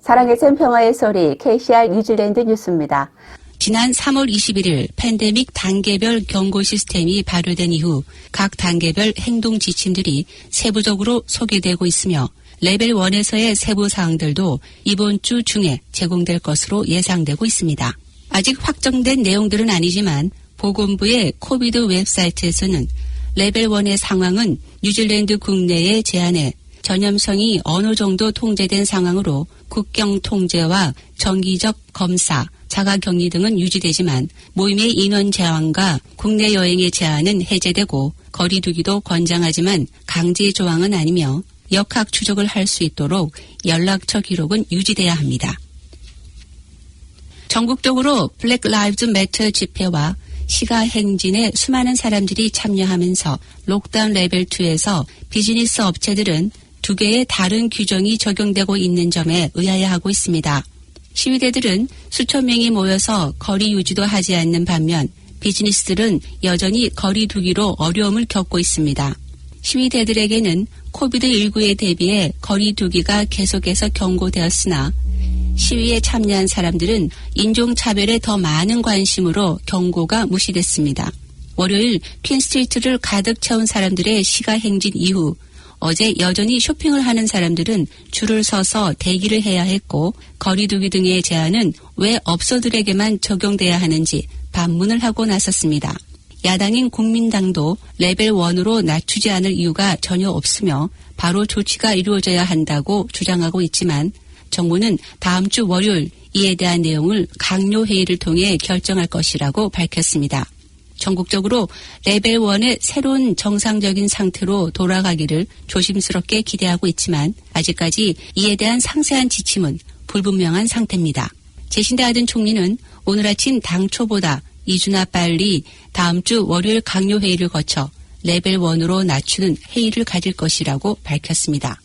사랑의 샘 평화의 소리 KCR 뉴질랜드 뉴스입니다. 지난 3월 21일 팬데믹 단계별 경고 시스템이 발효된 이후 각 단계별 행동 지침들이 세부적으로 소개되고 있으며 레벨 1에서의 세부 사항들도 이번 주 중에 제공될 것으로 예상되고 있습니다. 아직 확정된 내용들은 아니지만 보건부의 코비드 웹사이트에서는 레벨 1의 상황은 뉴질랜드 국내의 제한에 전염성이 어느 정도 통제된 상황으로 국경 통제와 정기적 검사, 자가격리 등은 유지되지만 모임의 인원 제한과 국내 여행의 제한은 해제되고 거리 두기도 권장하지만 강제 조항은 아니며 역학 추적을 할 수 있도록 연락처 기록은 유지돼야 합니다. 전국적으로 블랙 라이브즈 매터 집회와 시가 행진에 수많은 사람들이 참여하면서 록다운 레벨 2에서 비즈니스 업체들은 두 개의 다른 규정이 적용되고 있는 점에 의아해하고 있습니다. 시위대들은 수천 명이 모여서 거리 유지도 하지 않는 반면 비즈니스들은 여전히 거리 두기로 어려움을 겪고 있습니다. 시위대들에게는 코비드19에 대비해 거리 두기가 계속해서 경고되었으나 시위에 참여한 사람들은 인종차별에 더 많은 관심으로 경고가 무시됐습니다. 월요일 퀸스트리트를 가득 채운 사람들의 시가 행진 이후 어제 여전히 쇼핑을 하는 사람들은 줄을 서서 대기를 해야 했고 거리 두기 등의 제한은 왜 업소들에게만 적용돼야 하는지 반문을 하고 나섰습니다. 야당인 국민당도 레벨 1으로 낮추지 않을 이유가 전혀 없으며 바로 조치가 이루어져야 한다고 주장하고 있지만 정부는 다음 주 월요일 이에 대한 내용을 강요회의를 통해 결정할 것이라고 밝혔습니다. 전국적으로 레벨 1의 새로운 정상적인 상태로 돌아가기를 조심스럽게 기대하고 있지만 아직까지 이에 대한 상세한 지침은 불분명한 상태입니다. 제신다 아든 총리는 오늘 아침 당초보다 2주나 빨리 다음 주 월요일 강요회의를 거쳐 레벨 1으로 낮추는 회의를 가질 것이라고 밝혔습니다.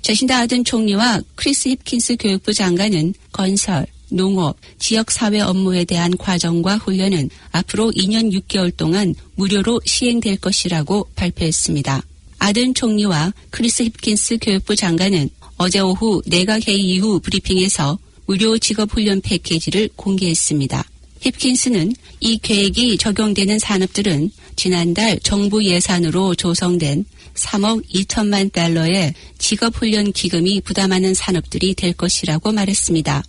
제신다 아든 총리와 크리스 힙킨스 교육부 장관은 건설, 농업, 지역사회 업무에 대한 과정과 훈련은 앞으로 2년 6개월 동안 무료로 시행될 것이라고 발표했습니다. 아든 총리와 크리스 힙킨스 교육부 장관은 어제 오후 내각회의 이후 브리핑에서 무료 직업훈련 패키지를 공개했습니다. 힙킨스는 이 계획이 적용되는 산업들은 지난달 정부 예산으로 조성된 3억 2천만 달러의 직업훈련 기금이 부담하는 산업들이 될 것이라고 말했습니다.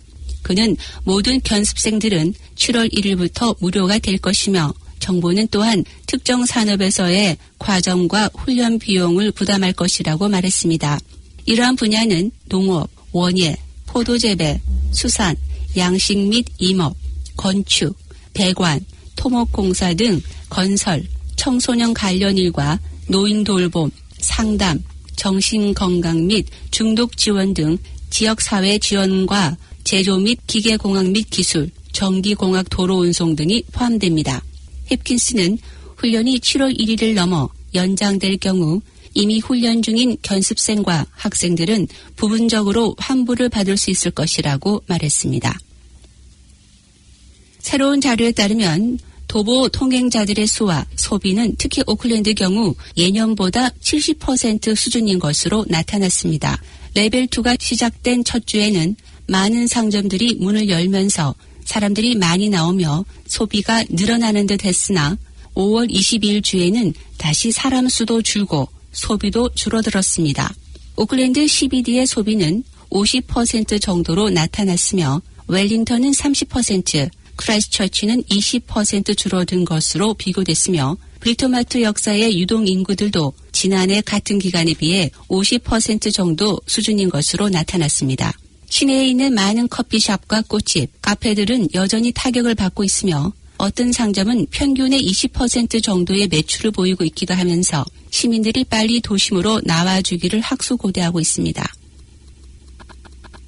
그는 모든 견습생들은 7월 1일부터 무료가 될 것이며 정부는 또한 특정 산업에서의 과정과 훈련 비용을 부담할 것이라고 말했습니다. 이러한 분야는 농업, 원예, 포도재배, 수산, 양식 및 임업, 건축, 배관, 토목공사 등 건설, 청소년 관련 일과 노인 돌봄, 상담, 정신건강 및 중독 지원 등 지역사회 지원과 제조 및 기계공학 및 기술, 전기공학 도로 운송 등이 포함됩니다. 힙킨스는 훈련이 7월 1일을 넘어 연장될 경우 이미 훈련 중인 견습생과 학생들은 부분적으로 환불을 받을 수 있을 것이라고 말했습니다. 새로운 자료에 따르면 도보 통행자들의 수와 소비는 특히 오클랜드 경우 예년보다 70% 수준인 것으로 나타났습니다. 레벨 2가 시작된 첫 주에는 많은 상점들이 문을 열면서 사람들이 많이 나오며 소비가 늘어나는 듯 했으나 5월 22일 주에는 다시 사람 수도 줄고 소비도 줄어들었습니다. 오클랜드 CBD의 소비는 50% 정도로 나타났으며 웰링턴은 30%, 크라이스트처치는 20% 줄어든 것으로 비교됐으며 브리토마트 역사의 유동 인구들도 지난해 같은 기간에 비해 50% 정도 수준인 것으로 나타났습니다. 시내에 있는 많은 커피숍과 꽃집, 카페들은 여전히 타격을 받고 있으며 어떤 상점은 평균의 20% 정도의 매출을 보이고 있기도 하면서 시민들이 빨리 도심으로 나와주기를 학수고대하고 있습니다.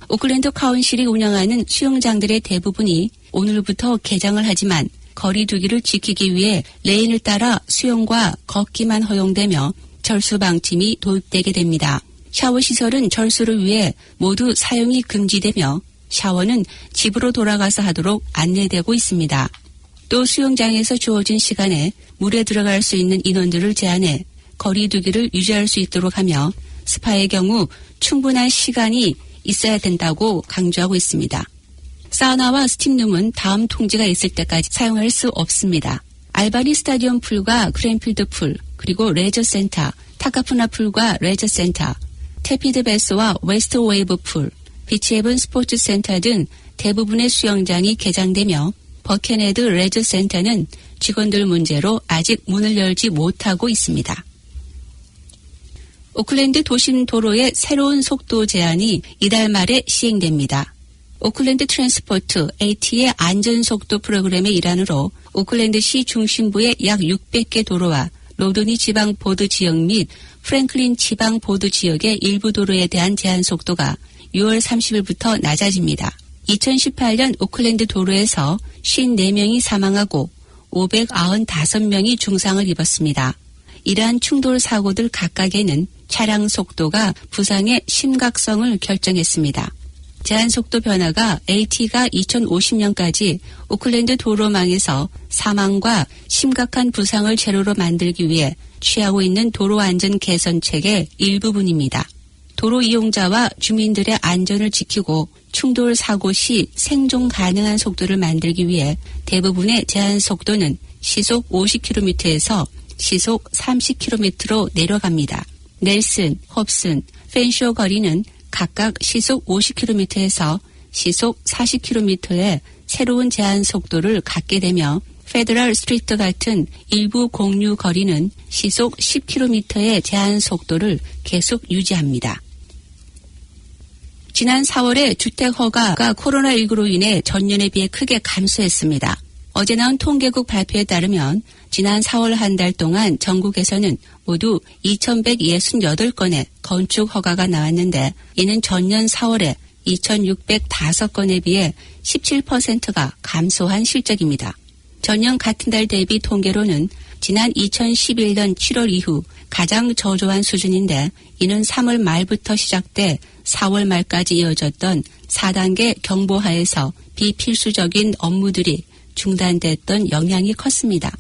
오클랜드 카운실이 운영하는 수영장들의 대부분이 오늘부터 개장을 하지만 거리 두기를 지키기 위해 레인을 따라 수영과 걷기만 허용되며 절수 방침이 도입되게 됩니다. 샤워 시설은 절수를 위해 모두 사용이 금지되며 샤워는 집으로 돌아가서 하도록 안내되고 있습니다. 또 수영장에서 주어진 시간에 물에 들어갈 수 있는 인원들을 제한해 거리 두기를 유지할 수 있도록 하며 스파의 경우 충분한 시간이 있어야 된다고 강조하고 있습니다. 사우나와 스팀룸은 다음 통지가 있을 때까지 사용할 수 없습니다. 알바니 스타디움 풀과 그랜필드 풀, 그리고 레저센터, 타카푸나 풀과 레저센터, 테피드 베스와 웨스트 웨이브 풀, 비치헤븐 스포츠센터 등 대부분의 수영장이 개장되며 버켄헤드 레저센터는 직원들 문제로 아직 문을 열지 못하고 있습니다. 오클랜드 도심 도로의 새로운 속도 제한이 이달 말에 시행됩니다. 오클랜드 트랜스포트 AT의 안전속도 프로그램의 일환으로 오클랜드시 중심부의 약 600개 도로와 로드니 지방 보드 지역 및 프랭클린 지방 보드 지역의 일부 도로에 대한 제한 속도가 6월 30일부터 낮아집니다. 2018년 오클랜드 도로에서 54명이 사망하고 595명이 중상을 입었습니다. 이러한 충돌 사고들 각각에는 차량 속도가 부상의 심각성을 결정했습니다. 제한속도 변화가 AT가 2050년까지 오클랜드 도로망에서 사망과 심각한 부상을 제로로 만들기 위해 취하고 있는 도로안전 개선책의 일부분입니다. 도로 이용자와 주민들의 안전을 지키고 충돌 사고 시 생존 가능한 속도를 만들기 위해 대부분의 제한 속도는 시속 50km에서 시속 30km로 내려갑니다. 넬슨, 홉슨, 펜쇼 거리는 각각 시속 50km에서 시속 40km의 새로운 제한 속도를 갖게 되며 페더럴 스트리트 같은 일부 공유 거리는 시속 10km의 제한 속도를 계속 유지합니다. 지난 4월에 주택 허가가 코로나19로 인해 전년에 비해 크게 감소했습니다. 어제 나온 통계국 발표에 따르면 지난 4월 한 달 동안 전국에서는 모두 2,168건의 건축 허가가 나왔는데 이는 전년 4월에 2,605건에 비해 17%가 감소한 실적입니다. 전년 같은 달 대비 통계로는 지난 2011년 7월 이후 가장 저조한 수준인데 이는 3월 말부터 시작돼 4월 말까지 이어졌던 4단계 경보하에서 비필수적인 업무들이 중단됐던 영향이 컸습니다.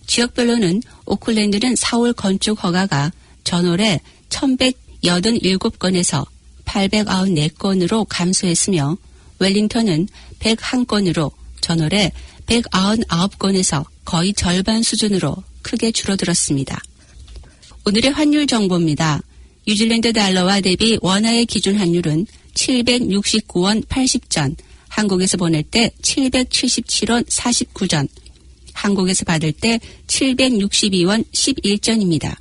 지역별로는 오클랜드는 4월 건축 허가가 전월에 1,187건에서 894건으로 감소했으며 웰링턴은 101건으로 전월에 199건에서 거의 절반 수준으로 크게 줄어들었습니다. 오늘의 환율 정보입니다. 뉴질랜드 달러와 대비 원화의 기준 환율은 769원 80전, 한국에서 보낼 때 777원 49전, 한국에서 받을 때 762원 11전입니다.